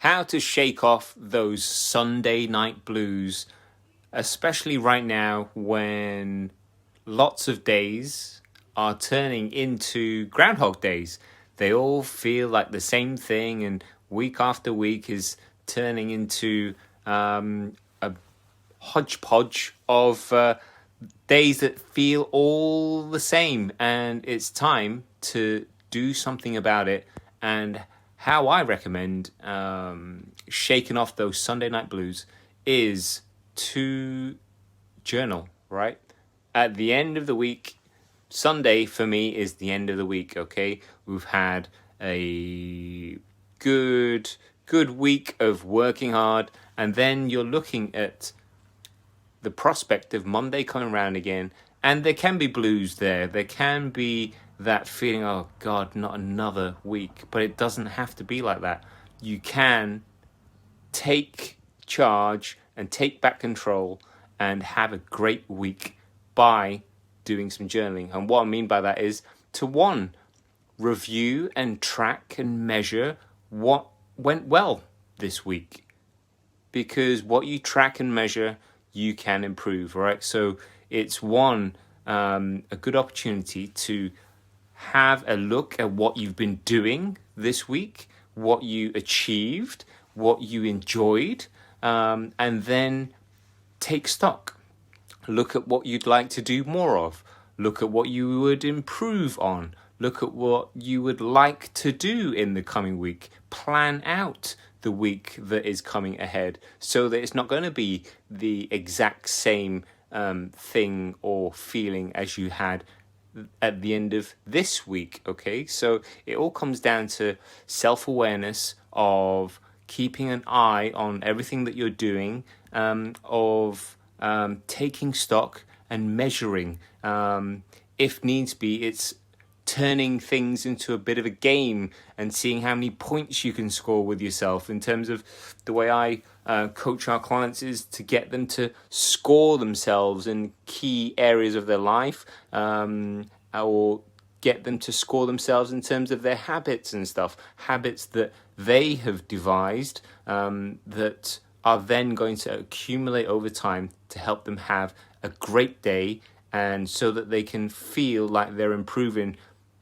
how to shake off those Sunday night blues, especially right now when lots of days are turning into Groundhog Days. They all feel like the same thing, and week after week is turning into a hodgepodge of days that feel all the same, and it's time to do something about it. And how I recommend shaking off those Sunday night blues is to journal, right? At the end of the week, Sunday for me is the end of the week, okay? We've had a good week of working hard, and then you're looking at the prospect of Monday coming around again, and there can be blues there. There can be that feeling, oh God, not another week. But it doesn't have to be like that. You can take charge and take back control and have a great week by doing some journaling. And what I mean by that is to, one, review and track and measure what went well this week. Because what you track and measure, you can improve, right? So it's one, a good opportunity to have a look at what you've been doing this week, what you achieved, what you enjoyed, and then take stock. Look at what you'd like to do more of. Look at what you would improve on. Look at what you would like to do in the coming week. Plan out the week that is coming ahead so that it's not going to be the exact same thing or feeling as you had at the end of this week, okay? So it all comes down to self-awareness of keeping an eye on everything that you're doing, of taking stock and measuring. If needs be, it's turning things into a bit of a game and seeing how many points you can score with yourself. In terms of the way I coach our clients is to get them to score themselves in key areas of their life, or get them to score themselves in terms of their habits and stuff, habits that they have devised that are then going to accumulate over time to help them have a great day, and so that they can feel like they're improving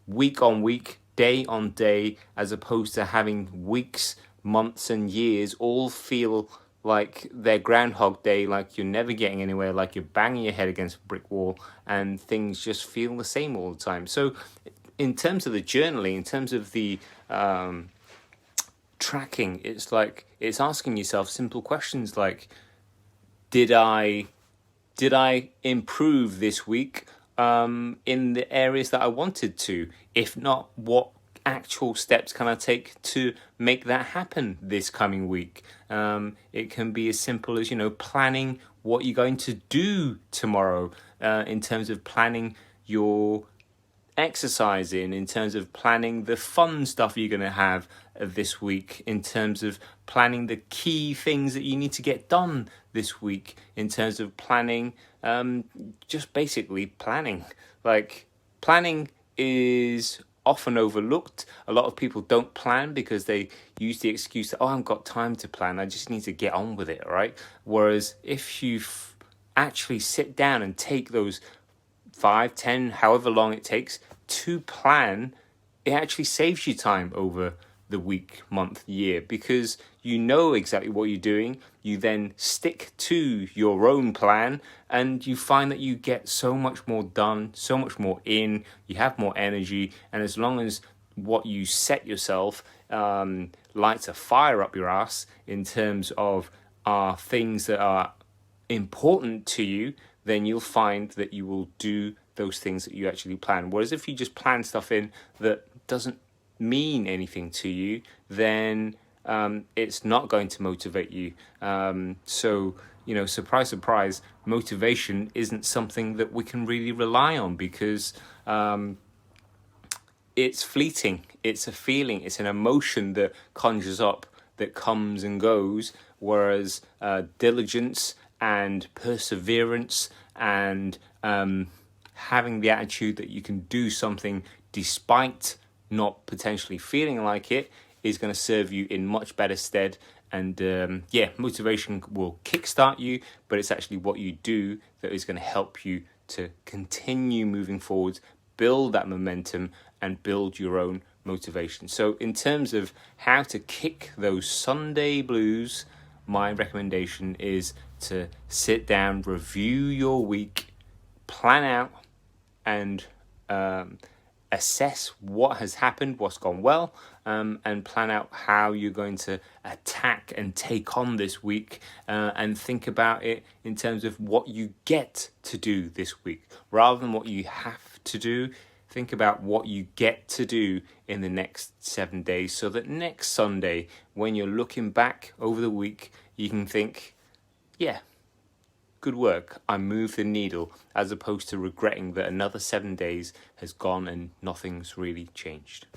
week on week, day on day, as opposed to having weeks, months and years all feel like they're Groundhog Day, like you're never getting anywhere, like you're banging your head against a brick wall and things just feel the same all the time. So in terms of the journaling, in terms of the tracking, it's like, it's asking yourself simple questions like, did I improve this week in the areas that I wanted to? If not, what actual steps can I take to make that happen this coming week? It can be as simple as, planning what you're going to do tomorrow, in terms of planning your exercising, in terms of planning the fun stuff you're going to have this week, in terms of planning the key things that you need to get done this week, in terms of planning, just basically planning. Like, planning is often overlooked. A lot of people don't plan because they use the excuse that, I haven't got time to plan, I just need to get on with it, right? Whereas if you actually sit down and take those 5, 10, however long it takes to plan, it actually saves you time over the week, month, year, because you know exactly what you're doing. You then stick to your own plan, and you find that you get so much more done, so much more in, you have more energy. And as long as what you set yourself lights a fire up your ass in terms of things that are important to you, then you'll find that you will do those things that you actually plan. Whereas if you just plan stuff in that doesn't mean anything to you, then it's not going to motivate you. So, surprise, surprise, motivation isn't something that we can really rely on, because it's fleeting. It's a feeling, it's an emotion that conjures up, that comes and goes, whereas diligence and perseverance and having the attitude that you can do something despite not potentially feeling like it is going to serve you in much better stead. And yeah, motivation will kickstart you, but it's actually what you do that is going to help you to continue moving forward, build that momentum, and build your own motivation. So in terms of how to kick those Sunday blues, my recommendation is to sit down, review your week, plan out, and assess what has happened, what's gone well, and plan out how you're going to attack and take on this week, and think about it in terms of what you get to do this week rather than what you have to do. Think about what you get to do in the next 7 days, so that next Sunday, when you're looking back over the week, you can think, yeah, good work, I moved the needle, as opposed to regretting that another 7 days has gone and nothing's really changed.